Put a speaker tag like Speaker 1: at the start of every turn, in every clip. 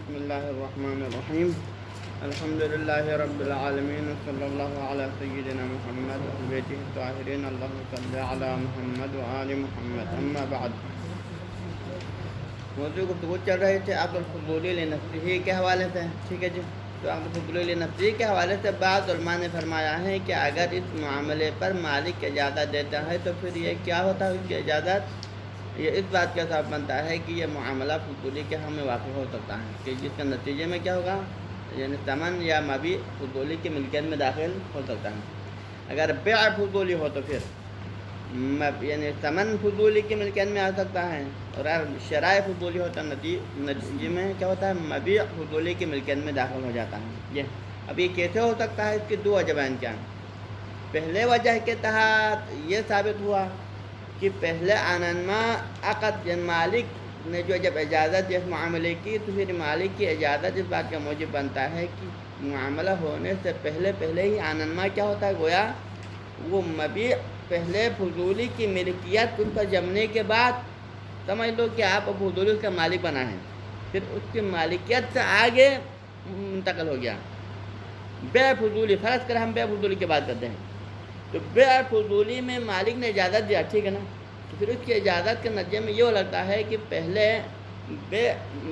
Speaker 1: بسم اللہ الرحمن الرحیم الحمد للہ رب العالمین صلی اللہ علیہ سیدنا محمد بیتہ الطاہرین اللہم صلی علی محمد وآل محمد اما بعد۔ موضوع گفتگو چل رہے تھے عقد الفضولی لنفسہ کے حوالے سے، ٹھیک ہے جی۔ تو عقد الفضولی لنفسہ کے حوالے سے بعض علماء نے فرمایا ہے کہ اگر اس معاملے پر مالک اجازت دیتا ہے تو پھر یہ کیا ہوتا ہے، اس کی اجازت یہ اس بات کا سبب بنتا ہے کہ یہ معاملہ فضولی کے ہم میں واقع ہو سکتا ہے کہ جس کے نتیجے میں کیا ہوگا، یعنی ثمن یا مبیع فضولی کی ملکیت میں داخل ہو سکتا ہے۔ اگر بیع فضولی ہو تو پھر یعنی ثمن فضولی کی ملکیت میں آ سکتا ہے، اور اگر شرائع فضولی ہوتا ہے نتیجے میں کیا ہوتا ہے، مبیع فضولی کی ملکیت میں داخل ہو جاتا ہے۔ اب یہ کیسے ہو سکتا ہے، اس کی دو وجہ بیان کیا ہیں۔ پہلے وجہ کے تحت یہ ثابت ہوا کہ پہلے آنما عقد یعنی مالک نے جو جب اجازت دی اس معاملے کی تو پھر مالک کی اجازت اس بات کا موجب بنتا ہے کہ معاملہ ہونے سے پہلے ہی آنما کیا ہوتا ہے، گویا وہ مبیع پہلے فضولی کی ملکیت ان پر جمنے کے بعد سمجھ لو کہ آپ فضولی اس کا مالک بنا ہے، پھر اس کی مالکیت سے آگے منتقل ہو گیا۔ بیع فضولی، فرض کر ہم بیع فضولی کی بات کرتے ہیں، تو بیع فضولی میں مالک نے اجازت دیا، ٹھیک ہے نا، تو پھر اس کی اجازت کے نتیجے میں یہ لگتا ہے کہ پہلے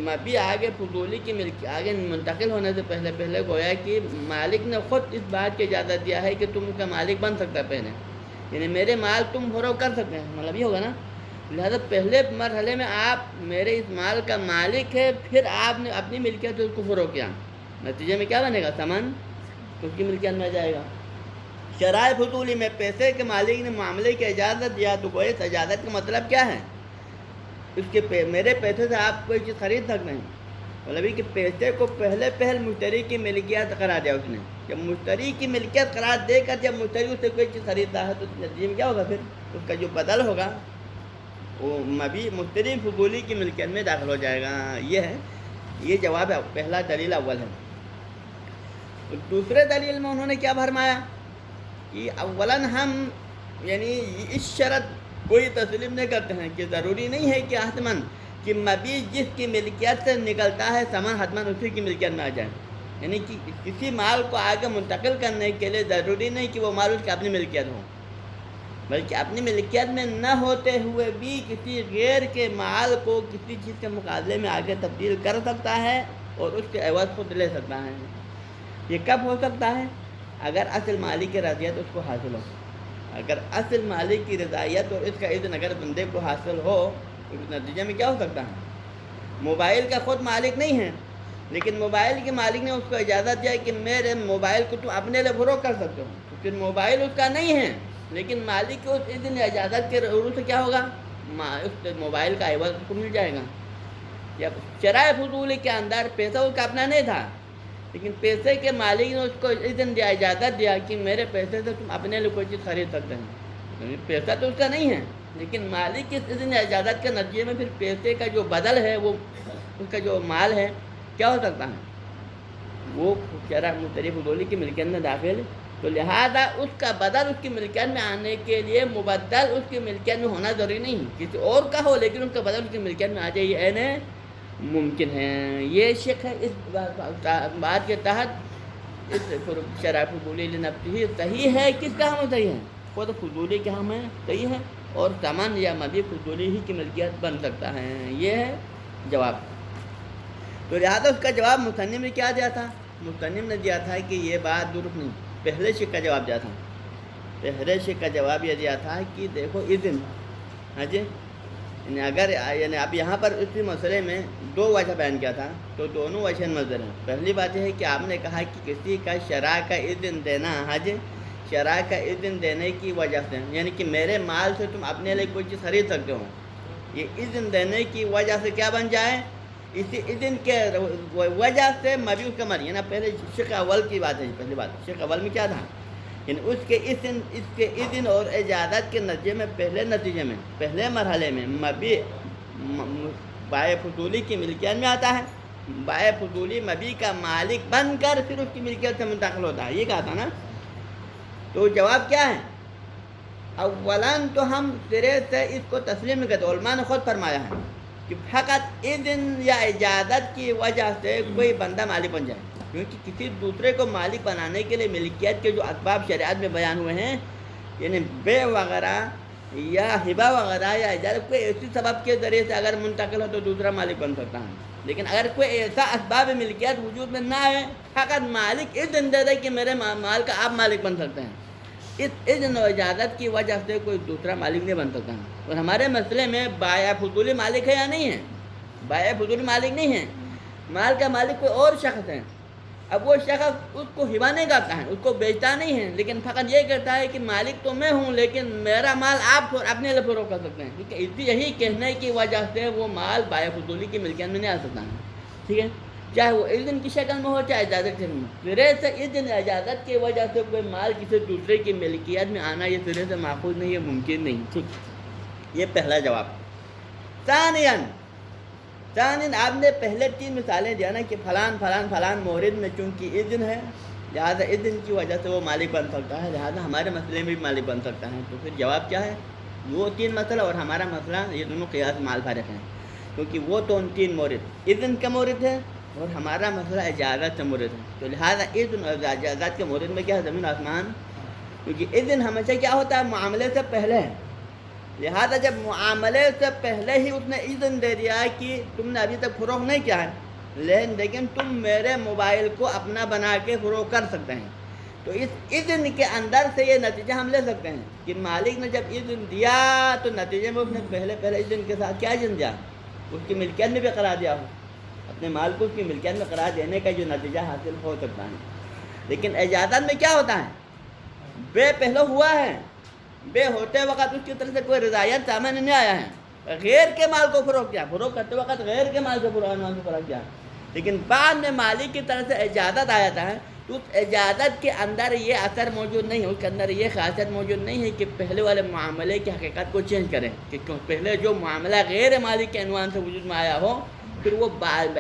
Speaker 1: مبیع آگے فضولی کی آگے منتقل ہونے سے پہلے گویا کہ مالک نے خود اس بات کی اجازت دیا ہے کہ تم اس کا مالک بن سکتا ہے پہلے، یعنی میرے مال تم فروغ کر سکتے ہیں، مطلب یہ ہوگا نا۔ لہذا پہلے مرحلے میں آپ میرے اس مال کا مالک ہے، پھر آپ نے اپنی ملکیت اس کو فروغ کیا، نتیجے میں کیا بنے گا، ثمن اس کی ملکیت میں آ جائے گا۔ شرائع فضولی میں پیسے کے مالک نے معاملے کی اجازت دیا تو کوئی اجازت کا مطلب کیا ہے، اس کے میرے پیسے سے آپ کوئی چیز خرید سکتے ہیں، مطلب کہ پیسے کو پہل مشتری کی ملکیت قرار دیا اس نے۔ جب مشتری کی ملکیت قرار دے کر جب مشتری اس سے کوئی چیز خریدتا ہے تو نتیجے میں کیا ہوگا، پھر اس کا جو بدل ہوگا وہ مبیع مشتری فضولی کی ملکیت میں داخل ہو جائے گا۔ یہ جواب ہے، پہلا دلیل اول ہے۔ دوسرے دلیل میں انہوں نے کیا فرمایا کہ اولاً ہم یعنی اس شرط کوئی تسلیم نہیں کرتے ہیں کہ ضروری نہیں ہے کہ حتماً کہ مبیع جس کی ملکیت سے نکلتا ہے ثمن حتماً اسی کی ملکیت میں آ جائے، یعنی کہ کسی مال کو آگے منتقل کرنے کے لیے ضروری نہیں کہ وہ مال اس کی اپنی ملکیت ہو، بلکہ اپنی ملکیت میں نہ ہوتے ہوئے بھی کسی غیر کے مال کو کسی چیز کے مقابلے میں آگے تبدیل کر سکتا ہے اور اس کے عوض خود لے سکتا ہے۔ یہ کب ہو سکتا ہے، اگر اصل مالک کی رضایت اس کو حاصل ہو۔ اگر اصل مالک کی رضایت اور اس کا اذن اگر بندے کو حاصل ہو تو اس نتیجے میں کیا ہو سکتا ہے، موبائل کا خود مالک نہیں ہے لیکن موبائل کے مالک نے اس کو اجازت دیا کہ میرے موبائل کو تم اپنے لیے فروغ کر سکتے ہو، تو پھر موبائل اس کا نہیں ہے لیکن مالک کے اس اذن اجازت کے عروج سے کیا ہوگا، اس موبائل کا عوض اس کو مل جائے گا۔ جب شرائع فضولی کے اندر پیسہ اس کا اپنا نہیں تھا لیکن پیسے کے مالک نے اس کو اذن دیا، اجازت دیا کہ میرے پیسے سے تم اپنے لیے کوئی چیز خرید سکتے ہیں، پیسہ تو اس کا نہیں ہے لیکن مالک کی اذن اجازت کے نتیجے میں پھر پیسے کا جو بدل ہے وہ اس کا جو مال ہے کیا ہو سکتا ہے، وہ شرع مشتری فضولی کی ملکیت میں داخل، تو لہذا اس کا بدل اس کی ملکیت میں آنے کے لیے مبدل اس کی ملکیت میں ہونا ضروری نہیں، کسی اور کا ہو لیکن اس کا بدل اس کی ملکیت میں آ جائے، یہ عین ممکن ہے۔ یہ شک ہے اس بات کے تحت اس شرع فضولی لنفسہ صحیح ہے، کس کا ہم صحیح ہے، خود فضولی کے ہم ہے صحیح ہے، اور ثمن یا مبیع فضولی ہی کی ملکیت بن سکتا ہے، یہ ہے جواب۔ تو لہٰذا اس کا جواب مصنف نے کیا دیا تھا، مصنف نے دیا تھا کہ یہ بات درست نہیں، پہلے شک کا جواب دیا تھا، پہلے شک کا جواب یہ دیا تھا کہ دیکھو اذن، ہاں جی، یعنی اگر یعنی اب یہاں پر اسی مسئلے میں دو وجہ بیان کیا تھا تو دونوں وجہ نظر ہیں۔ پہلی بات یہ ہے کہ آپ نے کہا کہ کسی کا شرع کا اذن دینا، ہاں جی، شرع کا اذن دینے کی وجہ سے، یعنی کہ میرے مال سے تم اپنے لیے کوئی چیز خرید سکتے ہو، یہ اذن دینے کی وجہ سے کیا بن جائے، اسی اذن کے وجہ سے مبیع اس کا مال، یعنی پہلے شق اول کی بات ہے، پہلی بات شق اول میں کیا تھا، یعنی اس کے اذن اور اجازت کے نتیجے میں پہلے مرحلے میں مبیع بائع فضولی کی ملکیت میں آتا ہے، بائع فضولی مبیع کا مالک بن کر پھر اس کی ملکیت سے منتقل ہوتا ہے، یہ کہا تھا نا۔ تو جواب کیا ہے، اولاً تو ہم سرے سے اس کو تسلیم نہیں کرتے، علماء نے خود فرمایا ہے کہ فقط اذن یا اجازت کی وجہ سے کوئی بندہ مالک بن جائے، کیونکہ کسی دوسرے کو مالک بنانے کے لیے ملکیت کے جو اسباب شریعت میں بیان ہوئے ہیں، یعنی بے وغیرہ یا ہبہ وغیرہ یا اجازت، کوئی ایسی سبب کے ذریعے سے اگر منتقل ہو تو دوسرا مالک بن سکتا ہے. لیکن اگر کوئی ایسا اسباب ملکیت وجود میں نہ ہے، فقط مالک اذن دے دے کہ میرے مال کا آپ مالک بن سکتے ہیں، اس اذن و اجازت کی وجہ سے کوئی دوسرا مالک نہیں بن سکتا. اور ہمارے مسئلے میں بائع فضولی مالک ہے یا نہیں ہے؟ بائع فضولی مالک نہیں ہے، مال کا مالک کوئی اور شخص ہے. اب وہ شخص اس کو ہبہ نہیں کرتا ہے، اس کو بیچتا نہیں ہے، لیکن فقط یہ کہتا ہے کہ مالک تو میں ہوں لیکن میرا مال آپ اپنے لیے فروخت کر سکتے ہیں. ٹھیک ہے، یہی کہنے کی وجہ سے وہ مال بائع فضولی کی ملکیت میں نہیں آ سکتا ہے. ٹھیک ہے، چاہے وہ اذن کی شکل میں ہو چاہے اجازت کی شکل میں. سرے سے اذن اجازت کی وجہ سے کوئی مال کسی دوسرے کی ملکیت میں آنا یہ سرے سے ماخوذ نہیں ہے، ممکن نہیں. ٹھیک، یہ پہلا جواب. ثانیاً آپ نے پہلے 3 مثالیں دیا نا کہ فلان مورد میں چونکہ اذن ہے لہذا اذن کی وجہ سے وہ مالک بن سکتا ہے، لہذا ہمارے مسئلے میں بھی مالک بن سکتا ہے. تو پھر جواب کیا ہے؟ وہ 3 مسئلہ اور ہمارا مسئلہ یہ دونوں قیاس مال فارق ہیں، کیونکہ وہ تو ان 3 مورد اذن کا مورد ہے اور ہمارا مسئلہ اجازت کا مورد ہے. تو لہذا اذن اور اجازت کے مورد میں کیا ہے؟ زمین آسمان. کیونکہ اذن ہمیشہ کیا ہوتا ہے؟ معاملے سے پہلے ہے. لہذا جب معاملے سے پہلے ہی اس نے اذن دے دیا کہ تم نے ابھی تک فروخت نہیں کیا ہے لیکن تم میرے موبائل کو اپنا بنا کے فروخت کر سکتے ہیں، تو اس اذن کے اندر سے یہ نتیجہ ہم لے سکتے ہیں کہ مالک نے جب اذن دیا تو نتیجے میں اس نے پہلے اذن کے ساتھ کیا اذن دیا؟ اس کی ملکیت میں بھی قرار دیا ہو، اپنے مال کو اس کی ملکیت میں قرار دینے کا جو نتیجہ حاصل ہو سکتا ہے. لیکن اجازت میں کیا ہوتا ہے؟ بے پہلو ہوا ہے، بے ہوتے وقت اس کی طرف سے کوئی رضایت سامنے نہیں آیا ہے، غیر کے مال کو فروخت کیا، فروخت کرتے وقت غیر کے مال سے فروخت کیا، لیکن بعد میں مالک کی طرف سے اجازت آ جاتا ہے تو اس اجازت کے اندر یہ اثر موجود نہیں ہے، اس کے اندر یہ خاصیت موجود نہیں ہے کہ پہلے والے معاملے کی حقیقت کو چینج کریں، کہ پہلے جو معاملہ غیر مالک کے عنوان سے وجود میں آیا ہو پھر وہ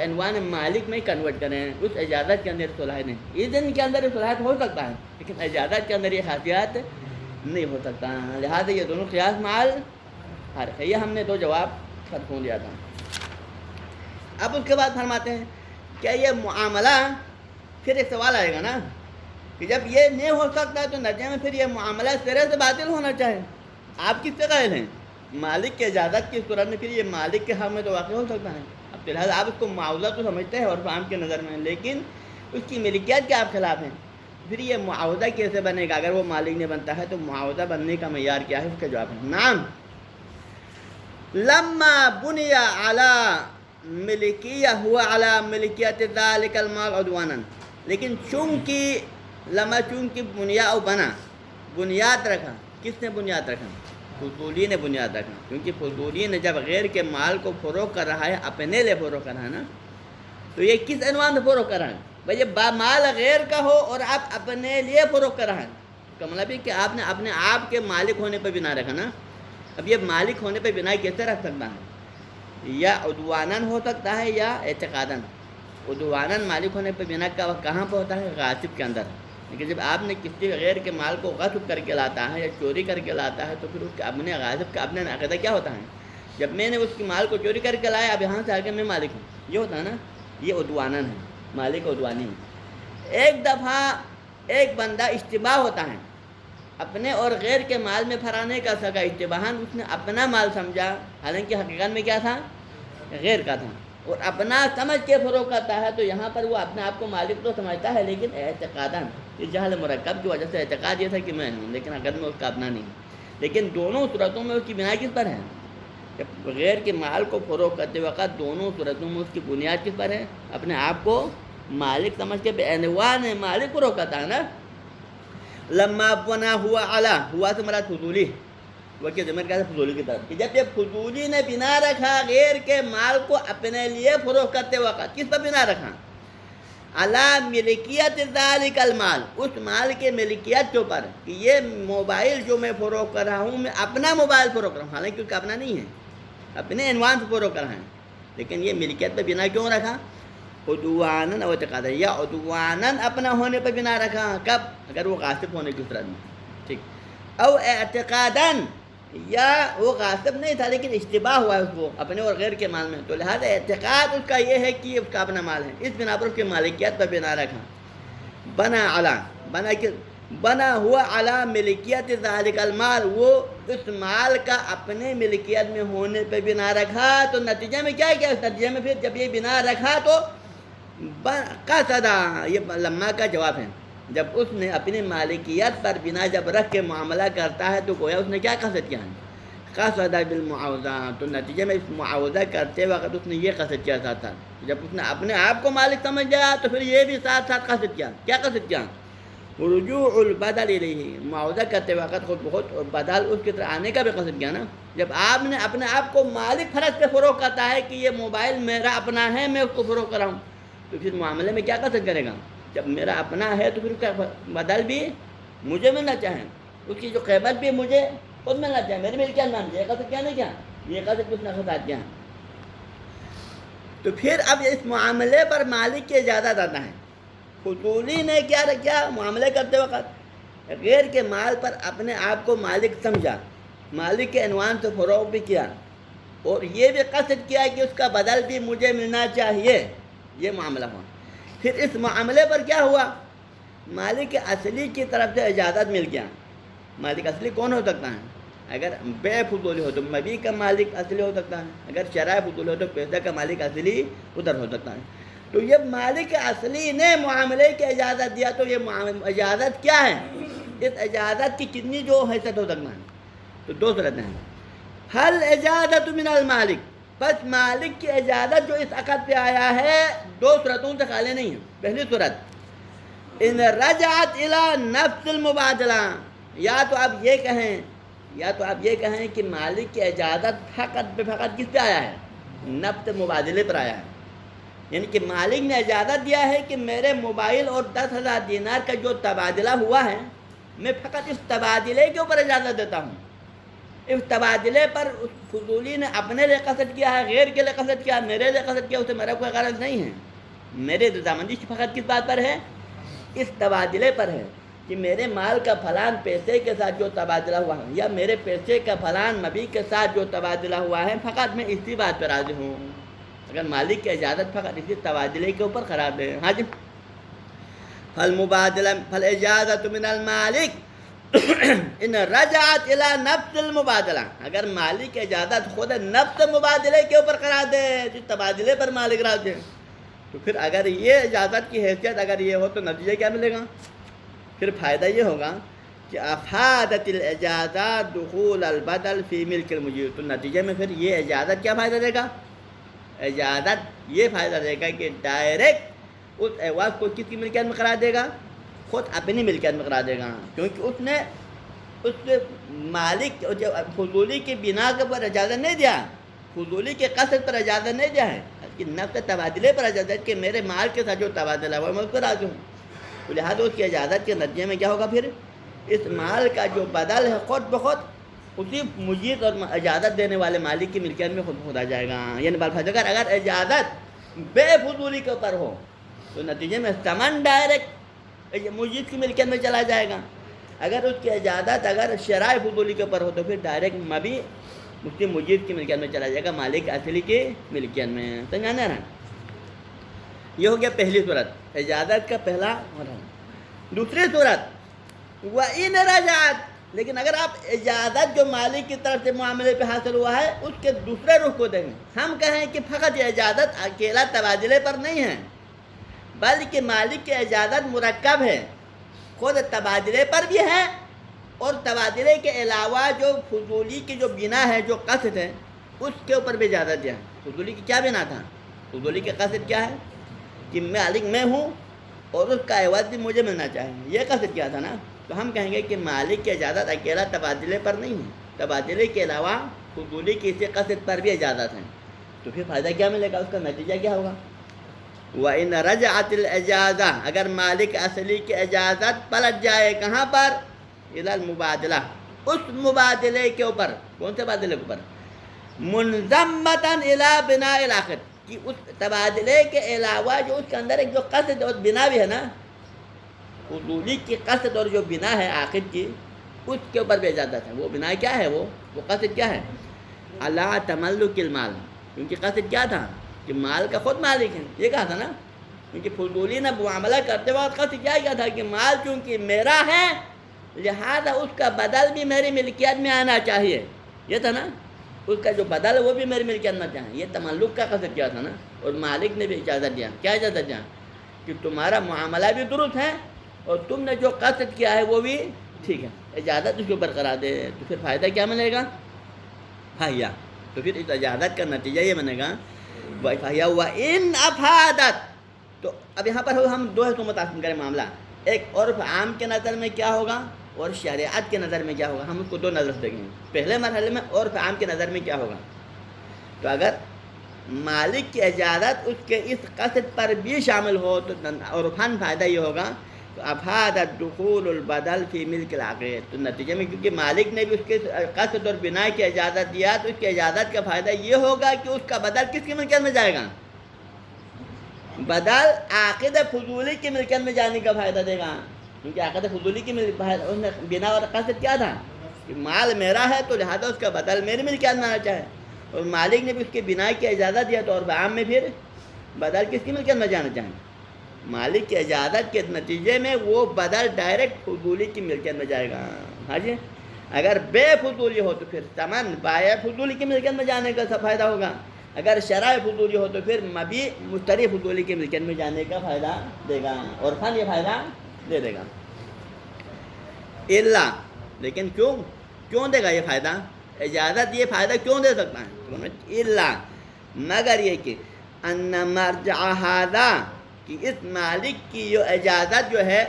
Speaker 1: عنوان مالک میں کنورٹ کریں. اس اجازت کے اندر صلاحیت نہیں، اذن کے اندر صلاحیت ہو سکتا ہے لیکن اجازت کے اندر یہ خاصیت نہیں ہو سکتا. لہٰذا یہ دونوں قیاس مال فرق ہے. یہ ہم نے 2 جواب فرقوں دیا تھا. اب اس کے بعد فرماتے ہیں کیا یہ معاملہ، پھر ایک سوال آئے گا نا کہ جب یہ نہیں ہو سکتا تو نتیجے میں پھر یہ معاملہ سرے سے باطل ہونا چاہے. آپ کس سے قائل ہیں؟ مالک کے اجازت کی صورت میں پھر یہ مالک کے حق میں تو واقع ہو سکتا ہے. اب فی الحال آپ اس کو معاوضہ تو سمجھتے ہیں اور عام کے نظر میں، لیکن اس کی ملکیت کے آپ خلاف ہیں. پھر یہ معاوضہ کیسے بنے گا؟ اگر وہ مالک نہیں بنتا ہے تو معاوضہ بننے کا معیار کیا ہے؟ اس کا جواب ہے نعم. لما بنی علی ملکیہ ہوا علی ملکیت ذالک المال عدوانا، لیکن چونکہ بنیا بنا، بنیاد رکھا. کس نے بنیاد رکھا؟ فضولی نے بنیاد رکھا. کیونکہ فضولی نے جب غیر کے مال کو فروخت کر رہا ہے، اپنے لیے فروخت کر رہا ہے نا، تو یہ کس عنوان سے فروخت کر رہا ہے؟ بھائی یہ مال غیر کا ہو اور آپ اپنے لیے فروخت کر رہا ہے، اس کا مطلب ہے کہ آپ نے اپنے آپ کے مالک ہونے پہ بنا رکھا نا. اب یہ مالک ہونے پہ بنا کیسے رکھ سکتا ہے؟ یا عدواناً ہو سکتا ہے یا اعتقاداً. عدواناً مالک ہونے پہ بنا کا کہاں پہ ہوتا ہے؟ غاصب کے اندر. لیکن جب آپ نے کسی غیر کے مال کو غصب کر کے لاتا ہے یا چوری کر کے لاتا ہے تو پھر اس کے اپنے غاصب کا اپنے عقیدہ کیا ہوتا ہے؟ جب میں نے اس کی مال کو چوری کر کے لایا اب یہاں سے آگے میں مالک ہوں، یہ ہوتا ہے نا. یہ عدواناً ہے، مالک عدوانی ہے. ایک دفعہ ایک بندہ اشتباہ ہوتا ہے، اپنے اور غیر کے مال میں پھرانے کا سگا اشتباہاً اس نے اپنا مال سمجھا، حالانکہ حقیقت میں کیا تھا؟ غیر کا تھا، اور اپنا سمجھ کے فروخت کرتا ہے تو یہاں پر وہ اپنے آپ کو مالک تو سمجھتا ہے لیکن اعتقاداً، یہ جہل مرکب کی وجہ سے اعتقاد یہ تھا کہ میں ہوں لیکن حقیقت میں اس کا اپنا نہیں. لیکن دونوں صورتوں میں اس کی بنا کس پر ہے؟ کہ غیر کے مال کو فروخت کرتے وقت دونوں صورتوں میں اس کی بنیاد کس پر ہے؟ اپنے آپ کو مالک سمجھ کے بے عنوان مالک فروخت کرتا ہے نا. لما بنا ہوا اعلیٰ، ہوا سے مراد فضولی، وہ کہ ضمیر کا ہے فضولی کی طرف، کہ جب یہ فضولی نے بنا رکھا غیر کے مال کو اپنے لیے فروخت کرتے وقت، کس پر بنا رکھا؟ علی ملکیت ذالک المال، اس مال کے ملکیت کے اوپر کہ یہ موبائل جو میں فروخت کر رہا ہوں میں اپنا موبائل فروخت کر رہا ہوں، حالانکہ کیونکہ اپنا نہیں ہے، اپنے عنوان سے فروخت کر رہا ہے، لیکن یہ ملکیت پہ بنا کیوں رکھا؟ عدواناً اور اعتقاداً، یا عدواناً اپنا ہونے پہ بنا رکھا. کب؟ اگر وہ غاصب ہونے کی صورت میں. ٹھیک. او اعتقاداً، یا وہ غاصب نہیں تھا لیکن اشتباہ ہوا ہے اس کو اپنے اور غیر کے مال میں، تو لہذا اعتقاد اس کا یہ ہے کہ اس کا اپنا مال ہے، اس بنا پر اس کی مالکیت پر بنا رکھا۔ بنا ہوا علی ملکیت ذالک المال، وہ اس مال کا اپنے ملکیت میں ہونے پہ بنا رکھا، تو نتیجے میں کیا اس نتیجے میں پھر جب یہ بنا رکھا تو قصدا، یہ لما کا جواب ہے، جب اس نے اپنی مالکیت پر بنا جب رکھ کے معاملہ کرتا ہے تو گویا اس نے کیا قصد کیا ہے، قصد بالمعاوضہ، تو نتیجے میں اس معاوضہ کرتے وقت اس نے یہ قصد کیا ساتھ ساتھ، جب اس نے اپنے آپ کو مالک سمجھ گیا تو پھر یہ بھی ساتھ ساتھ قصد کیا، کیا قصد کیا، رجوع البدل الیہ، معاوضہ کرتے وقت خود بخود بدل اس کی طرح آنے کا بھی قصد کیا نا، جب آپ نے اپنے آپ کو مالک فرض کے فروغ کرتا ہے کہ یہ موبائل میرا اپنا ہے، میں اس کو فروغ کر رہا ہوں، تو پھر معاملے میں کیا قصد کرے گا، جب میرا اپنا ہے تو پھر اس کا بدل بھی مجھے ملنا چاہے، اس کی جو قیمت بھی مجھے خود ملنا چاہے، میری ملکیت مان یہ قصد کیا نہیں کیا، یہ قصد کچھ نہ خطات کیا۔ تو پھر اب اس معاملے پر مالک کی اجازت آتا ہے، فضولی نے کیا رکھا، معاملے کرتے وقت غیر کے مال پر اپنے آپ کو مالک سمجھا، مالک کے عنوان سے فروغ بھی کیا، اور یہ بھی قصد کیا کہ اس کا بدل بھی مجھے ملنا چاہیے، یہ معاملہ ہوا۔ پھر اس معاملے پر کیا ہوا، مالک اصلی کی طرف سے اجازت مل گیا۔ مالک اصلی کون ہو سکتا ہے، اگر بے فضولی ہو تو مبیع کا مالک اصلی ہو سکتا ہے، اگر شرائع فضولی ہو تو پیسہ کا مالک اصلی ادھر ہو سکتا ہے۔ تو یہ مالک اصلی نے معاملے کی اجازت دیا، تو یہ اجازت کیا ہے، اس اجازت کی کتنی جو حیثیت ہو سکتا ہے، تو دو صورتیں ہیں، حل اجازت من المالک، بس مالک کی اجازت جو اس عقد پہ آیا ہے دو صورتوں سے خالی نہیں ہے۔ پہلی صورت ان رجعت الی نفس المبادلہ، یا تو آپ یہ کہیں کہ مالک کی اجازت فقط بے فقط کس پہ آیا ہے، نفس مبادلے پر آیا ہے، یعنی کہ مالک نے اجازت دیا ہے کہ میرے موبائل اور 10,000 دینار کا جو تبادلہ ہوا ہے میں فقط اس تبادلے کے اوپر اجازت دیتا ہوں، اس تبادلے پر اس فضولی نے اپنے لیے قصد کیا ہے، غیر کے لیے قصد کیا، میرے لیے قصد کیا، اسے میرا کوئی غرض نہیں ہے، میرے رضامندی فقط کس بات پر ہے، اس تبادلے پر ہے کہ میرے مال کا فلان پیسے کے ساتھ جو تبادلہ ہوا ہے، یا میرے پیسے کا فلان مبیع کے ساتھ جو تبادلہ ہوا ہے، فقط میں اسی بات پر راضی ہوں، اگر مالک کی اجازت فقط اسی تبادلے کے اوپر قرار دے۔ ہاں جی، فالاجازت من المالک ان رجعت الى نفس المبادلہ، اگر مالک کی اجازت خود نفس مبادلے کے اوپر قرار دے، جس تبادلے پر مالک راضی ہے، تو پھر اگر یہ اجازت کی حیثیت اگر یہ ہو تو نتیجہ کیا ملے گا، پھر فائدہ یہ ہوگا کہ افادت الاجازت دخول البدل فی ملک المجیر، تو نتیجے میں پھر یہ اجازت کیا فائدہ دے گا، اجازت یہ فائدہ دے گا کہ ڈائریکٹ اس عوض کو کس کی ملکیت میں قرار دے گا، خود اپنی ملکیت میں قرار دے گا، کیونکہ اس نے اس مالک فضولی کی بنا کے پر اجازت نہیں دیا، فضولی کے قصد پر اجازت نہیں دیا ہے، کہ نفس تبادلے پر اجازت کہ میرے مال کے ساتھ جو تبادلہ ہوا میں اس پر راضی ہوں، تو لہٰذا اس کی اجازت کے نتیجے میں کیا ہوگا، پھر اس مال کا جو بدل ہے خود بخود اسی مجید اور اجازت دینے والے مالک کی ملکیت میں خود بخود آ جائے گا، یعنی بالفرض اگر اجازت بے فضولی کے اوپر ہو تو نتیجے میں ثمن ڈائریکٹ مجید کی ملکیت میں چلا جائے گا، اگر اس کی اجازت اگر شرائع فضولی کے اوپر ہو تو پھر ڈائریکٹ مبیع اس کی مجید کی ملکیت میں چلا جائے گا، مالک اصلی کی ملکیت میں، سمجھانا رہا۔ یہ ہو گیا پہلی صورت، اجازت کا پہلا مرحلہ۔ دوسری صورت وَإِنْ رَجَعَتْ، لیکن اگر آپ اجازت جو مالک کی طرف سے معاملے پہ حاصل ہوا ہے اس کے دوسرے رخ کو دیکھیں، ہم کہیں کہ فقط یہ اجازت اکیلا تبادلے پر نہیں ہے، بلکہ مالک کی اجازت مرکب ہے، خود تبادلے پر بھی ہے اور تبادلے کے علاوہ جو فضولی کی جو بنا ہے، جو قصد ہے، اس کے اوپر بھی اجازت دیا۔ فضولی کی کیا بنا تھا، فضولی کے قصد کیا ہے کہ مالک میں ہوں اور اس کا عوض بھی مجھے ملنا چاہیے، یہ قصد کیا تھا نا، تو ہم کہیں گے کہ مالک کی اجازت اکیلا تبادلے پر نہیں ہے، تبادلے کے علاوہ فضولی کی اسی قصد پر بھی اجازت ہے، تو پھر فائدہ کیا ملے گا، اس کا نتیجہ کیا ہوگا، وَإِنْ رَجَعَتِ الْإِجَازَةُ، اگر مالک اصلی کی اجازت پلٹ جائے کہاں پر، إِلَى الْمُبَادِلَةِ، اس مبادلے کے اوپر، کون سے مبادلے کے اوپر، مُنْضَمَّةً إِلَى بِنَاءِ الْآخِرِ، کہ اس تبادلے کے علاوہ جو اس کے اندر ایک جو قصد اور بنا بھی ہے نا، فضولی کی قصد اور جو بنا ہے آخر کی، اس کے اوپر بھی اجازت ہے. وہ بنا کیا ہے؟ وہ قصد کیا ہے؟ اللہ تملک المال. کیونکہ قصد کیا تھا؟ کہ مال کا خود مالک ہے. یہ کہا تھا نا. کیونکہ فضولی نے معاملہ کرتے وقت قصد کیا تھا کہ مال چونکہ میرا ہے لہذا اس کا بدل بھی میری ملکیت میں آنا چاہیے. یہ تھا نا. اس کا جو بدل ہے وہ بھی میری ملکیت میں چاہیے. یہ تملک کا قصد کیا تھا نا. اور مالک نے بھی اجازت دیا. کیا اجازت دیا؟ کہ تمہارا معاملہ بھی درست ہے اور تم نے جو قصد کیا ہے وہ بھی ٹھیک ہے. اجازت اس کو برقرار دے تو پھر فائدہ کیا ملے گا؟ فہیا. تو پھر اس اجازت کا نتیجہ یہ بنے گا فہیا وَإِنْ أَفَادَتْ. تو اب یہاں پر ہم دو حصوں میں تقسیم کریں معاملہ. ایک عرف عام کے نظر میں کیا ہوگا اور شریعت کے نظر میں کیا ہوگا. ہم اس کو دو نظر سے دیکھیں گے. پہلے مرحلے میں عرف عام کے نظر میں کیا ہوگا. تو اگر مالک کی اجازت اس کے اس قصد پر بھی شامل ہو تو عرفاً فائدہ یہ ہوگا تو افادت دخول البدل فی ملک العقد. تو نتیجے میں کیونکہ مالک نے بھی اس کے قصد اور بنا کی اجازت دیا تو اس کی اجازت کا فائدہ یہ ہوگا کہ اس کا بدل کس کی ملکیت میں جائے گا؟ بدل عاقد فضولی کی ملکیت میں جانے کا فائدہ دے گا. کیونکہ عاقد فضولی کی اس نے بنا اور قصد کیا تھا کہ مال میرا ہے تو لہذا اس کا بدل میری ملکیت میں آنا چاہے. اور مالک نے بھی اس کے بنا کی اجازت دیا تو اور عام میں پھر بدل کس کی ملکیت میں جانا چاہیں؟ مالک کی اجازت کے نتیجے میں وہ بدل ڈائریکٹ فضولی کی ملکیت میں جائے گا. ہاں جی. اگر بے فضولی ہو تو پھر ثمن بائع فضولی کی ملکیت میں جانے کا فائدہ ہوگا. اگر شرائع فضولی ہو تو پھر مبیع مشتری فضولی کی ملکیت میں جانے کا فائدہ دے گا. اور فن یہ فائدہ دے دے گا. اللہ لیکن کیوں دے گا یہ فائدہ؟ اجازت یہ فائدہ کیوں دے سکتا ہے؟ اللہ مگر یہ کہ ان مرجع ھذا کہ اس مالک کی جو اجازت جو ہے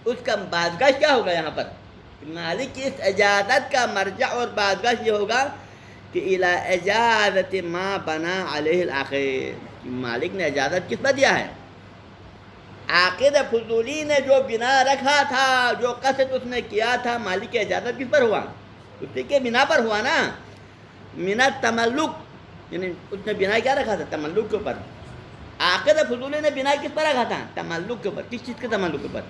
Speaker 1: اس کا بازگشت کیا ہوگا. یہاں پر مالک کی اس اجازت کا مرجع اور بازگشت یہ ہوگا کہ الی اجازت ما بنا علیہ العقد. مالک نے اجازت کس پر دیا ہے؟ عاقد فضولی نے جو بنا رکھا تھا جو قصد اس نے کیا تھا مالک کی اجازت کس پر ہوا؟ اسی کے بنا پر ہوا نا. بنا تملک یعنی اس نے بنا کیا رکھا تھا؟ تملک کے اوپر. عاقد فضولی نے بنا کس پر رکھا تھا؟ تملک کے اوپر. کس چیز کے تملک کے اوپر؟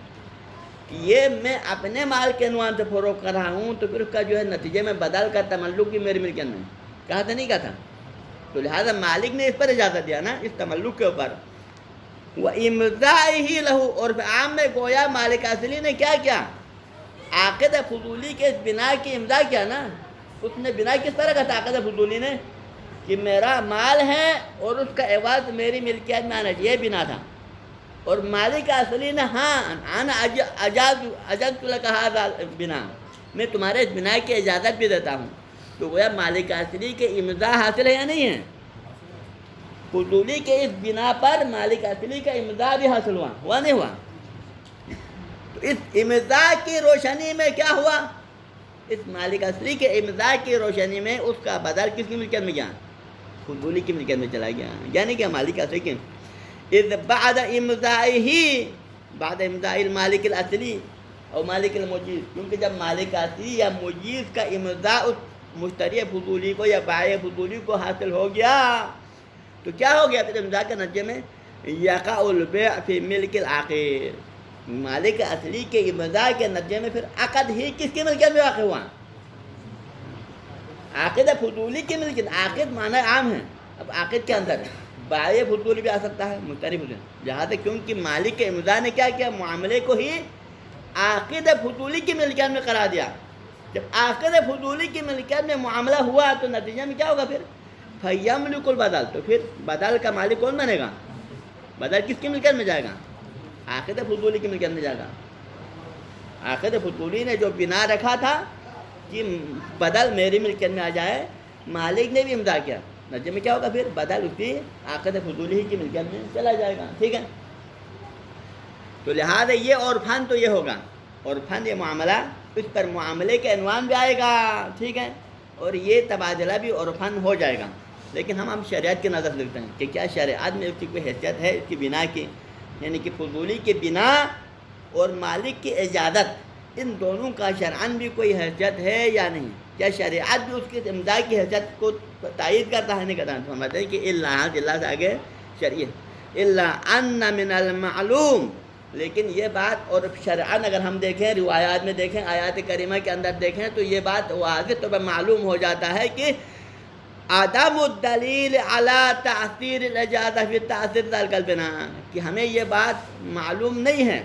Speaker 1: کہ یہ میں اپنے مال کے عنوان سے فروغ کر رہا ہوں تو پھر اس کا جو ہے نتیجے میں بدل کا تملک بھی میری ملکیت میں. کہا تھا نہیں کہا تھا؟ تو لہٰذا مالک نے اس پر اجازت دیا نا اس تملک کے اوپر. وَإِمْضَائِهِ لَهُ. اور عام میں گویا مالک اصلی نے کیا کیا؟ عاقد فضولی کے اس بنا کی امضاء کیا نا. اس نے بنا کس پر رکھا تھا عاقد فضولی نے؟ کہ میرا مال ہے اور اس کا عوض میری ملکیت میں آنا چاہیے. یہ بنا تھا. اور مالک اصلی نے ہاں انا اجازت لک ھذا بنا میں تمہارے اس بنا کی اجازت بھی دیتا ہوں. تو گویا مالک اصلی کے امضاء حاصل ہے یا نہیں ہے؟ فضولی کے اس بنا پر مالک اصلی کا امضاء بھی حاصل ہوا نہیں ہوا؟ تو اس امضاء کی روشنی میں کیا ہوا؟ اس مالک اصلی کے امضاء کی روشنی میں اس کا بدل کس کی ملکیت میں گیا؟ فضولی کی ملکیت میں چلا گیا. یعنی کہ مالک اصلی کے اذ بعد امضائه بعد امضاء المالک الاصلی اور مالک المجیز. کیونکہ جب مالک اصلی یا مجیز کا امضاء اس مشتری فضولی کو یا بائع فضولی کو حاصل ہو گیا تو کیا ہو گیا پھر امضاء کے نتیجے میں یقع البیع فی ملک العقد. مالک اصلی کے امضاء کے نتیجے میں پھر عقد ہی کس کی ملکیت میں واقع ہوا؟ عاقد فضولی کی ملکیت. عاقد معنی عام ہے. اب عاقد کے اندر بائع فضولی بھی آ سکتا ہے مشتری فضولی. جہاں تک کیونکہ مالک کے امضاء نے کیا کیا؟ معاملے کو ہی عاقد فضولی کی ملکیت میں قرار دیا. جب عاقد فضولی کی ملکیت میں معاملہ ہوا تو نتیجے میں کیا ہوگا پھر؟ فیملک البدل. تو پھر بدل کا مالک کون بنے گا؟ بدل کس کی ملکیت میں جائے گا؟ عاقد فضولی کی ملکیت میں جائے گا. عاقد فضولی نے جو بنا رکھا تھا کہ بدل میری ملکیت میں آ جائے مالک نے بھی امضاء کیا. نتیجے میں کیا ہوگا پھر؟ بدل اسی عاقد فضولی کی ملکیت میں چلا جائے گا. ٹھیک ہے. تو لہٰذا یہ اور فن تو یہ ہوگا. اور فن یہ معاملہ اس پر معاملے کے عنوان بھی آئے گا. ٹھیک ہے. اور یہ تبادلہ بھی اور فن ہو جائے گا. لیکن ہم شریعت کی نظر لکھتے ہیں کہ کیا شریعت میں اس کی کوئی حیثیت ہے اس کی بنا کی؟ یعنی کہ فضولی کے بنا اور مالک کی اجازت ان دونوں کا شرعاً بھی کوئی حیثیت ہے یا نہیں؟ کیا شریعت بھی اس کی امضاء کی حیثیت کو تائید کرتا ہے نہیں کرتا؟ تو ہم کہتے ہیں کہ اللہ سے آگے شریعت اللہ ان من المعلوم لیکن یہ بات اور شرعاً اگر ہم دیکھیں، روایات میں دیکھیں، آیات کریمہ کے اندر دیکھیں، تو یہ بات واضح طور پر معلوم ہو جاتا ہے کہ عدم الدلیل علی تاثیر الاجازہ فی تاثیر ذلک البناء، کہ ہمیں یہ بات معلوم نہیں ہے،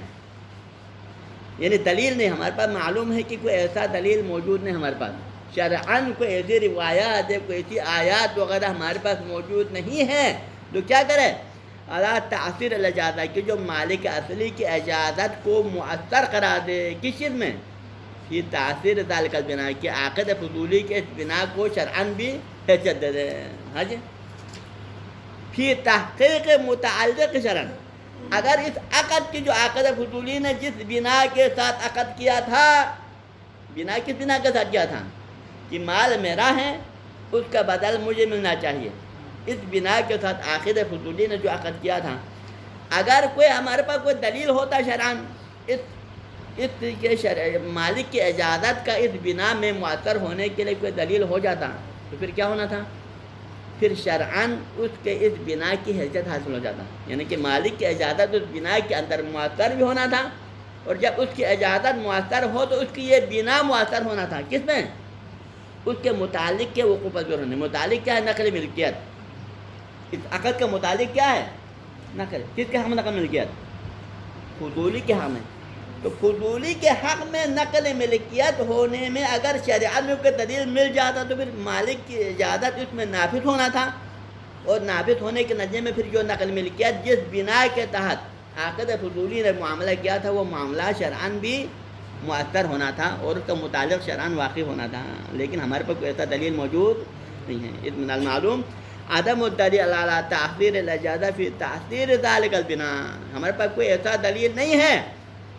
Speaker 1: یعنی دلیل نہیں ہمارے پاس، معلوم ہے کہ کوئی ایسا دلیل موجود نہیں ہمارے پاس، شرعاً کوئی ایسی روایات ہے، کوئی ایسی آیات وغیرہ ہمارے پاس موجود نہیں ہے، تو کیا کرے علی تاثیر الاجازہ، کہ جو مالک اصلی کی اجازت کو مؤثر قرار دے، کس چیز میں؟ فی تاثیر ذلک البناء، کہ عقد فضولی کے اس بنا کو شرعاً بھی حیثیت دے دے، ہاں جی، فی تحقیق متعلق شرعاً، اگر اس عقد کی جو عقد فضولی نے جس بنا کے ساتھ عقد کیا تھا، بنا کس بنا کے ساتھ کیا تھا کہ مال میرا ہے، اس کا بدل مجھے ملنا چاہیے، اس بنا کے ساتھ عقد فضولی نے جو عقد کیا تھا، اگر کوئی ہمارے پاس کوئی دلیل ہوتا شرعاً اس کے مالک کی اجازت کا اس بنا میں مؤثر ہونے کے لیے کوئی دلیل ہو جاتا، تو پھر کیا ہونا تھا؟ پھر شرعاً اس کے اس بنا کی حیثیت حاصل ہو جاتا، یعنی کہ مالک کی اجازت اس بنا کے اندر مؤثر بھی ہونا تھا، اور جب اس کی اجازت مؤثر ہو تو اس کی یہ بنا مؤثر ہونا تھا، کس میں؟ اس کے متعلق کے وقوع پذیر ہونے، متعلق کیا ہے؟ نقل ملکیت، اس عقد کا متعلق کیا ہے؟ نقل، کس کے حق میں نقل ملکیت؟ فضولی کے حق میں، تو فضولی کے حق میں نقل ملکیت ہونے میں اگر شریعت میں کوئی دلیل مل جاتا تو پھر مالک کی اجازت اس میں نافذ ہونا تھا، اور نافذ ہونے کے نتیجے میں پھر جو نقل ملکیت جس بنا کے تحت عقد فضولی نے معاملہ کیا تھا وہ معاملہ شرعاً بھی مؤثر ہونا تھا اور اس کا متعلق شرعاً واقع ہونا تھا، لیکن ہمارے پاس کوئی ایسا دلیل موجود نہیں ہے۔ اس من المعلوم عدم الدلیل علی تاثیر الاجازہ فی تاثیر ذلک البناء، ہمارے پاس کوئی ایسا دلیل نہیں ہے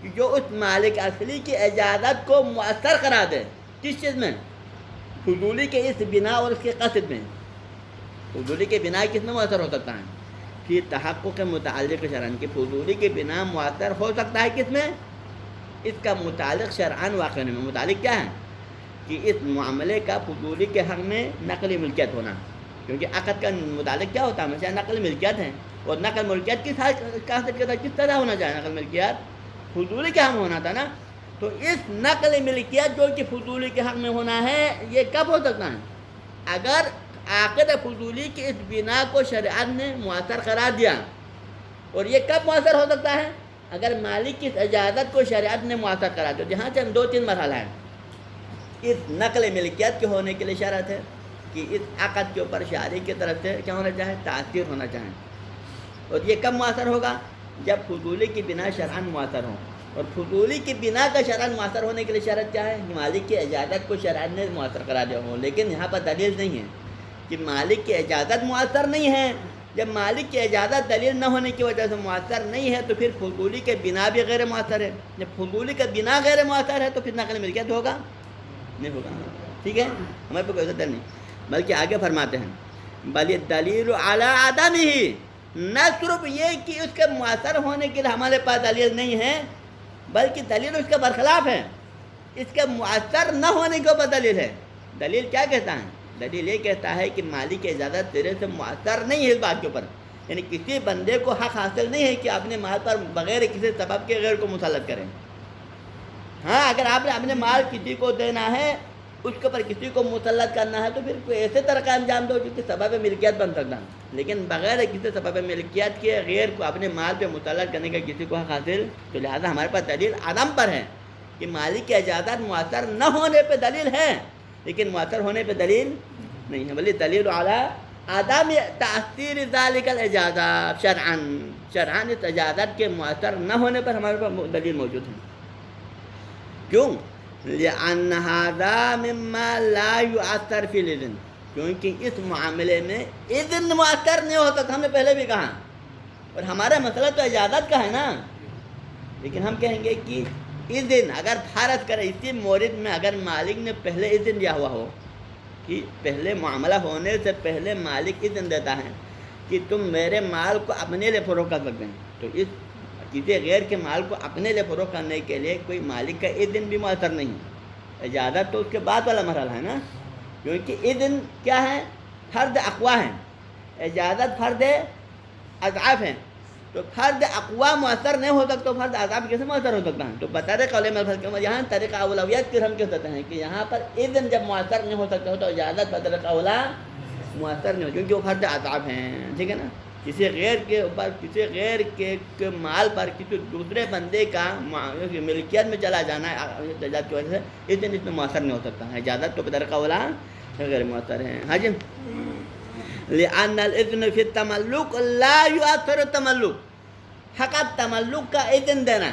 Speaker 1: کہ جو اس مالک اصلی کی اجازت کو مؤثر کرا دے، کس چیز میں؟ فضولی کے اس بنا اور اس کے قصد میں، فضولی کے بنا کس میں مؤثر ہو سکتا ہے؟ فی تحقق کے متعلق شرعاً، کہ فضولی کے بنا مؤثر ہو سکتا ہے کس میں؟ اس کا متعلق شرعاً واقع ہونے میں، متعلق کیا ہے؟ کہ اس معاملے کا فضولی کے حق میں نقل ملکیت ہونا، کیونکہ عقد کا متعلق کیا ہوتا ہے؟ ہمیشہ نقل ملکیت ہے، اور نقل ملکیت کس طرح ہونا چاہیے؟ نقل ملکیت فضولی کے حق میں ہونا تھا نا، تو اس نقل ملکیت جو کہ فضولی کے حق میں ہونا ہے یہ کب ہو سکتا ہے؟ اگر عقد فضولی کی اس بنا کو شریعت نے مؤثر قرار دیا، اور یہ کب مؤثر ہو سکتا ہے؟ اگر مالک کی اس اجازت کو شریعت نے مؤثر قرار دیا۔ جہاں سے ہم 2-3 مرحلہ ہیں، اس نقل ملکیت کے ہونے کے لیے شرط ہے کہ اس عقد کے اوپر شارع کی طرف سے کیا ہونا چاہے؟ تاثیر ہونا چاہے، اور یہ کب مؤثر ہوگا؟ جب فضولی کی بنا شرعاً مؤثر ہو، اور فضولی کی بنا کا شرعاً مؤثر ہونے کے لیے شرط کیا ہے؟ کہ مالک کی اجازت کو شریعت نے مؤثر قرار دیا ہو، لیکن یہاں پر دلیل نہیں ہے کہ مالک کی اجازت مؤثر نہیں ہے۔ جب مالک کی اجازت دلیل نہ ہونے کی وجہ سے مؤثر نہیں ہے تو پھر فضولی کے بنا بھی غیر مؤثر ہے، جب فضولی کا بنا غیر مؤثر ہے تو پھر نقل ملکیت ہوگا نہیں ہوگا، ٹھیک ہے؟ ہمارے پاس کوئی دلیل نہیں، بلکہ آگے فرماتے ہیں بل الدلیل علی عدمہ، نہ صرف یہ کہ اس کے مؤثر ہونے کے لیے ہمارے پاس دلیل نہیں ہے، بلکہ دلیل اس کے برخلاف ہے، اس کے مؤثر نہ ہونے کے اوپر دلیل ہے۔ دلیل کیا کہتا ہے؟ دلیل یہ کہتا ہے کہ مالک کی اجازت تیرے سے مؤثر نہیں ہے اس بات کے اوپر، یعنی کسی بندے کو حق حاصل نہیں ہے کہ اپنے مال پر بغیر کسی سبب کے غیر کو مسلط کریں۔ ہاں اگر آپ نے اپنے مال کسی کو دینا ہے، اس کے اوپر کسی کو مسلط کرنا ہے تو پھر کوئی ایسے طرح کا انجام دو جس کے سبب ملکیت بن سکتا ہے، لیکن بغیر کسی سبب ملکیت کے غیر کو اپنے مال پہ مسلط کرنے کا کسی کو حق حاصل، تو لہٰذا ہمارے پاس دلیل عدم پر ہے کہ مالک کی اجازت مؤثر نہ ہونے پہ دلیل ہے، لیکن مؤثر ہونے پہ دلیل نہیں ہے، بلکہ دلیل علی عدم تاثیر ذالک الاجازہ شرعاً اس اجازت کے مؤثر نہ ہونے پر ہمارے پاس دلیل موجود ہے۔ کیوں؟ لأن هذا مما لا يؤثر في الإذن، کیونکہ اس معاملے میں اذن مؤثر نہیں ہوتا، ہم نے پہلے بھی کہا، اور ہمارا مسئلہ تو اجازت کا ہے نا، لیکن ہم کہیں گے کہ اذن اگر فرض کرے اسی مورد میں اگر مالک نے پہلے اذن دیا ہوا ہو، کہ پہلے معاملہ ہونے سے پہلے مالک اذن دیتا ہے کہ تم میرے مال کو اپنے لیے فروخت کر سکتے ہیں، تو اس کسی غیر کے مال کو اپنے لیے فروخت کرنے کے لیے کوئی مالک کا اذن بھی مؤثر نہیں ہے، اجازت تو اس کے بعد والا مرحلہ ہے نا، کیونکہ اذن کیا ہے؟ فرد اقوا ہے، اجازت فرد اضعاف ہے، تو فرد اقوا مؤثر نہیں ہو سکتا، فرد عذاب کیسے مؤثر ہو سکتا ہے؟ تو بطور قول ملفظ کے یہاں طریقہ اولویت کی ہم کہہ سکتے ہیں کہ یہاں پر اذن جب مؤثر نہیں ہو سکتا ہو تو اجازت بطور اولا مؤثر نہیں ہو، کیونکہ وہ فرد عذاب ہیں، ٹھیک ہے نا؟ کسی غیر کے اوپر، کسی غیر کے مال پر کسی دوسرے بندے کا ملکیت میں چلا جانا اجازت کی وجہ سے اذن اس میں مؤثر نہیں ہو سکتا ہے، اجازت تو بطور اولا غیر مؤثر ہے۔ ہاں جی، لأن الإذن في التملک لا يؤثر التملک، فقط تملک کا اذن دینا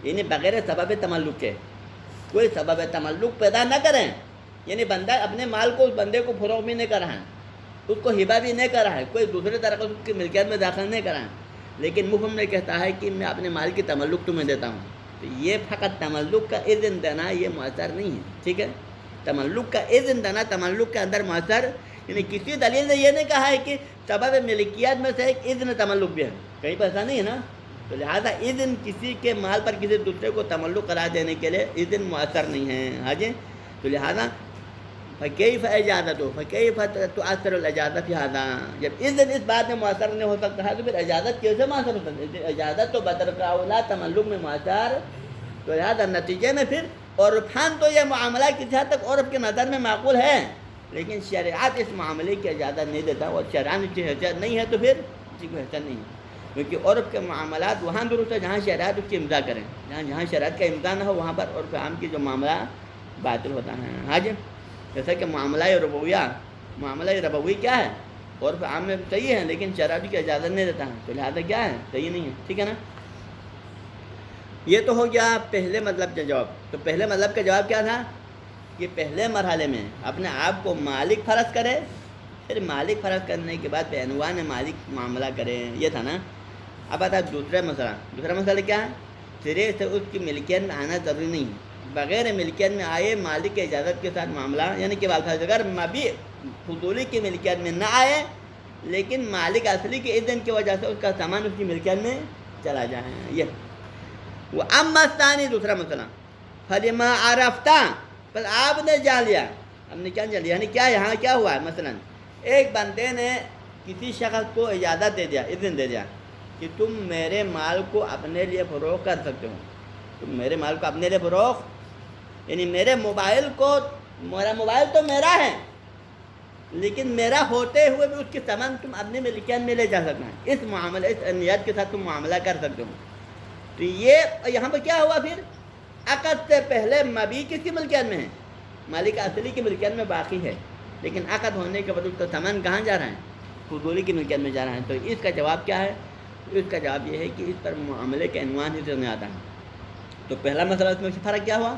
Speaker 1: یعنی بغیر سبب تملک کے، کوئی سبب تملک پیدا نہ کریں، یعنی بندہ اپنے مال کو اس بندے کو فروغ بھی نہیں کر رہا ہے، اس کو ہبہ بھی نہیں کر رہا ہے، کوئی دوسرے طرح اس کی ملکیت میں داخل نہیں کر رہا ہے، لیکن مفہوم نے کہتا ہے کہ میں اپنے مال کی تملک تمہیں دیتا ہوں، تو یہ فقط تملک کا اذن دینا یہ مؤثر نہیں ہے، ٹھیک ہے؟ تملک کا اذن دینا تملک کے اندر مؤثر، یعنی کسی دلیل نے یہ نہیں کہا ہے کہ سبب ملکیت میں سے ایک اذن تملک بھی ہے، کہیں پر ایسا نہیں ہے نا، تو لہٰذا اذن کسی کے مال پر کسی دوسرے کو تملک قرار دینے کے لیے اذن مؤثر نہیں ہے۔ ہاں جی، تو لہٰذا فکیف اجازت ہو، فکیف تؤثر الاجازت فی ھذا، جب اذن اس بات میں مؤثر نہیں ہو سکتا ہے تو پھر اجازت کیسے مؤثر ہو سکتا ہے؟ اجازت تو بدر اولا تملک میں مؤثر، تو لہٰذا نتیجے میں پھر عرفاً تو یہ معاملہ کسی حد تک عرف کے نظر میں معقول ہے، لیکن شریعت اس معاملے کی اجازت نہیں دیتا، اور شریعت کی حیثیت نہیں ہے تو پھر کسی کو حیثیت نہیں ہے، کیونکہ عرف کے معاملات وہاں درست ہے جہاں شریعت اس کی امضا کریں، جہاں شریعت کا امضا نہ ہو وہاں پر عرف عام کی جو معاملہ باطل ہوتا ہے۔ ہاں جی، جیسا کہ معاملہ ربوی کیا ہے؟ عرف عام میں صحیح ہے لیکن شریعت کی اجازت نہیں دیتا ہے، تو لہٰذا کیا ہے؟ صحیح نہیں ہے، ٹھیک ہے نا؟ یہ تو ہو گیا پہلے مطلب کا جواب۔ تو پہلے مطلب کا جواب کیا تھا کہ پہلے مرحلے میں اپنے آپ کو مالک فرض کرے، پھر مالک فرض کرنے کے بعد بعنوان مالک معاملہ کرے، یہ تھا نا۔ اب آتا ہے دوسرا مسئلہ کیا ہے؟ سرے سے اس کی ملکیت میں آنا ضروری نہیں ہے، بغیر ملکیت میں آئے مالک کی اجازت کے ساتھ معاملہ، یعنی کہ اگر مبی فضولی کی ملکیت میں نہ آئے لیکن مالک اصلی کے اذن کی وجہ سے اس کا سامان اس کی ملکیت میں چلا جائے، یہ وہ۔ اما ثانی، دوسرا مسئلہ، فلما عرفتا، بس آپ نے جان لیا، ہم نے کیا جان لیا، یعنی کیا یہاں کیا ہوا ہے؟ مثلا ایک بندے نے کسی شخص کو اجازت دے دیا، اذن دے دیا کہ تم میرے مال کو اپنے لیے فروخت کر سکتے ہو، تم میرے مال کو اپنے لیے فروخت، یعنی میرا موبائل تو میرا ہے لیکن میرا ہوتے ہوئے بھی اس کے سامان تم اپنے ملکیت میں لے جا سکتے ہیں، اس معاملہ اس نیت کے ساتھ تم معاملہ کر سکتے ہو۔ تو یہ یہاں پہ کیا ہوا پھر؟ عقد سے پہلے مبی کس کی ملکیت میں ہے؟ مالک اصلی کی ملکیت میں باقی ہے، لیکن عقد ہونے کے بعد اس کا سامان کہاں جا رہا ہے؟ فضولی کی ملکیت میں جا رہا ہے۔ تو اس کا جواب کیا ہے؟ اس کا جواب یہ ہے کہ اس پر معاملے کا عنوان ہی نہیں آتا ہے۔ تو پہلا مسئلہ اس میں فرق کیا ہوا؟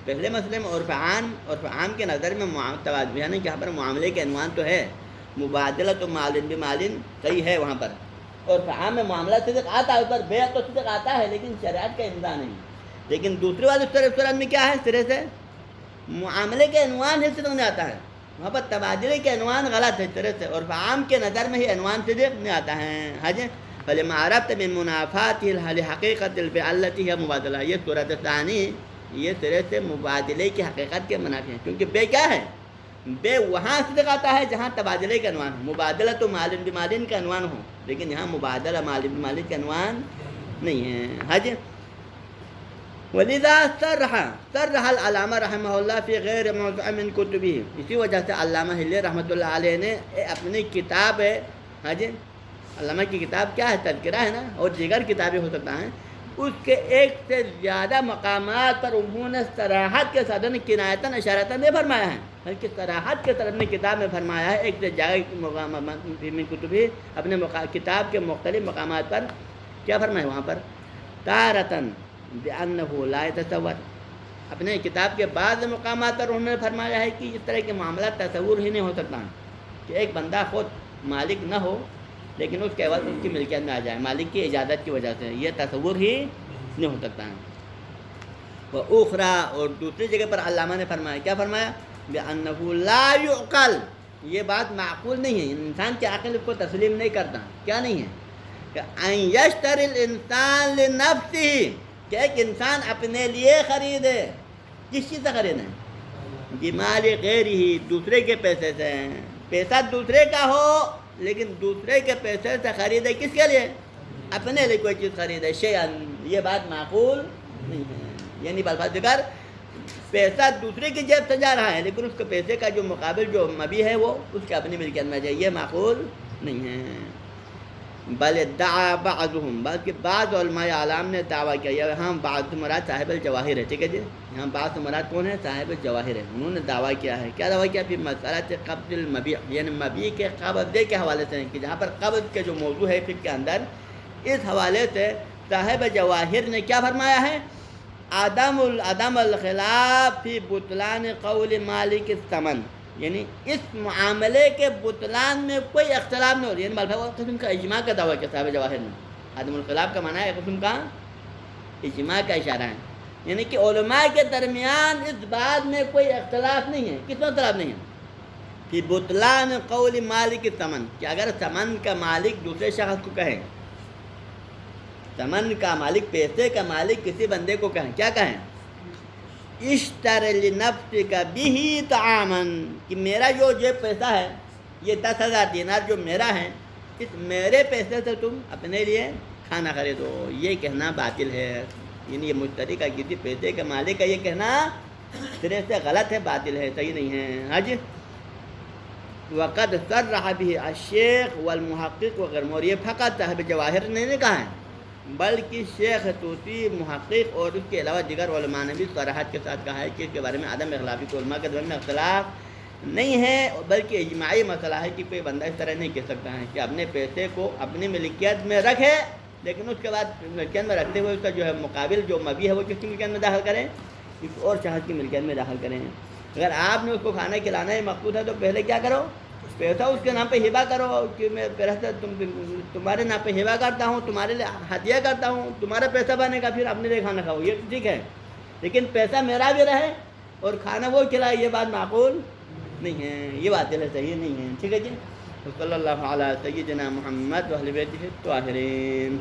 Speaker 1: پہلے مسئلے میں عرف عام کے نظر میں توازن، یعنی کہ یہاں پر معاملے کے عنوان تو ہے، مبادلہ تو مالن بمالن صحیح ہے وہاں پر، اور عام میں معاملہ صدق آتا ہے، اس پر بیع تو صدق آتا ہے لیکن شریعت کا امضا نہیں۔ لیکن دوسری بات اس طرح میں کیا ہے؟ سرے سے معاملے کے عنوان ہی صدق نہیں آتا ہے، وہاں پر تبادلے کے عنوان غلط ہے سرے سے، اور عام کے نظر میں ہی عنوان صدق نہیں آتا ہے۔ حج فلما عرفت من منافات الحقیقت البیع التي هي مبادلہ، یہ صورت ثانی، یہ سرے سے مبادلے کی حقیقت کے منافی ہیں، کیونکہ بے کیا ہے؟ بے وہاں صدق آتا ہے جہاں تبادلے کا عنوان ہو، مبادلہ تو مالن بمالن کا عنوان ہو، لیکن یہاں مبادلہ مالن بمالن کا عنوان نہیں ہے۔ حج ولذا صرح العلامہ رحمہ اللہ فی غیر موضع من کتبہ، اسی وجہ سے علامہ ہلی رحمۃ اللہ علیہ نے اپنی کتاب ہے، حج علامہ کی کتاب کیا ہے؟ تذکرہ ہے نا، اور دیگر کتابیں ہو سکتا ہیں، اس کے ایک سے زیادہ مقامات پر انہوں نے صراحت کے ساتھ کنایتاً اشارتاً نہیں فرمایا ہے، بلکہ صراحت کے ساتھ اپنی کتاب میں فرمایا ہے، ایک سے زیادہ مقامات من کتبہ، اپنے کتاب کے مختلف مقامات پر کیا فرمایا وہاں پر؟ تارتاً بأنه لا يتصور، اپنے کتاب کے بعض مقامات پر انہوں نے فرمایا ہے کہ اس طرح کے معاملات تصور ہی نہیں ہو سکتا کہ ایک بندہ خود مالک نہ ہو لیکن اس کے بعد اس کی ملکیت میں آ جائے مالک کی اجازت کی وجہ سے، یہ تصور ہی نہیں ہو سکتا ہے۔ وأخرى، اور دوسری جگہ پر علامہ نے فرمایا، کیا فرمایا؟ بأنه لا يعقل، یہ بات معقول نہیں ہے، انسان کے عقل کو تسلیم نہیں کرتا، کیا نہیں ہے؟ کہ ان یشتری الانسان لنفسه، کہ ایک انسان اپنے لیے خریدے، کس چیز سے خریدے؟ بمال غیرہ، دوسرے کے پیسے سے، پیسہ دوسرے کا ہو لیکن دوسرے کے پیسے سے خریدے، کس کے لیے؟ اپنے لیے کوئی چیز خریدے شیئن، یہ بات معقول نہیں ہے. یعنی بالفاظ دیگر پیسہ دوسرے کی جیب سے جا رہا ہے لیکن اس کے پیسے کا جو مقابل جو مبیع ہے وہ اس کے اپنی ملکیت میں جائے، یہ معقول نہیں ہے. بل ادعا بعضهم، بلکہ بعض علماء اعلام نے دعویٰ کیا. یہاں بعض مراد صاحب الجواہر ہے، ٹھیک ہے جی. یہاں بعض مراد کون ہے؟ صاحب الجواہر ہے. انہوں نے دعویٰ کیا ہے. کیا دعویٰ کیا؟ پھر مسئلہ قبض المبیع، یعنی مبیع کے قبضے کے حوالے سے، کہ جہاں پر قبض کے جو موضوع ہے فقہ کے اندر، اس حوالے سے صاحب جواہر نے کیا فرمایا ہے؟ عدم الخلاف فی بطلان قول مالک الثمن، یعنی اس معاملے کے بطلان میں کوئی اختلاف نہیں ہو رہی. یعنی بالفاظ قسم کا اجماع کا دعویٰ کیا صاحب جواہر نے. عدم الخلاف کا معنی ہے قسم کا اجماع کا اشارہ ہے، یعنی کہ علماء کے درمیان اس بات میں کوئی اختلاف نہیں ہے. کس میں اختلاف نہیں ہے؟ کہ بطلان قول مالک الثمن، کہ اگر ثمن کا مالک دوسرے شخص کو کہیں، ثمن کا مالک، پیسے کا مالک کسی بندے کو کہیں، کیا کہیں؟ اشتر لنفسک بہ طعاما، کہ میرا جو پیسہ ہے، یہ 10,000 دینار جو میرا ہے، اس میرے پیسے سے تم اپنے لیے کھانا خریدو. یہ کہنا باطل ہے. یعنی یہ مشتری کا کسی پیسے کے مالک کا یہ کہنا سرے سے غلط ہے، باطل ہے، صحیح نہیں ہے. ہاں جی. وقد صرح به الشیخ والمحقق وغیرہ، اور یہ فقط صاحب جواہر نے کہا ہے بلکہ شیخ طوسی، محقق اور اس کے علاوہ دیگر علماء نے بھی صراحت کے ساتھ کہا ہے کہ اس کے بارے میں عدم اختلافی کو علماء کے درمیان اختلاف نہیں ہے، بلکہ اجماعی مسئلہ ہے کہ کوئی بندہ اس طرح نہیں کہہ سکتا ہے کہ اپنے پیسے کو اپنی ملکیت میں رکھے لیکن اس کے بعد ملکیت میں رکھتے ہوئے اس کا جو ہے مقابل جو مبیع ہے وہ کس کی ملکیت میں داخل کریں؟ کسی اور شخص کی ملکیت میں داخل کریں. اگر آپ نے اس کو کھانا کھلانا ہی مقصود ہے تو پہلے کیا کرو؟ پیسہ اس کے نام پہ ہبہ کرو کہ میں پیسہ تمہارے نام پہ ہبہ کرتا ہوں، تمہارے لیے ہدیہ کرتا ہوں، تمہارا پیسہ بنے گا، پھر اپنے لیے کھانا کھاؤ، یہ ٹھیک ہے. لیکن پیسہ میرا بھی رہے اور کھانا وہ کھلائے، یہ بات معقول نہیں ہے، یہ باطل ہے، صحیح نہیں ہے. ٹھیک ہے جی. صلی اللہ علیہ سیدنا محمد و اہل بیتہ الطاہرین.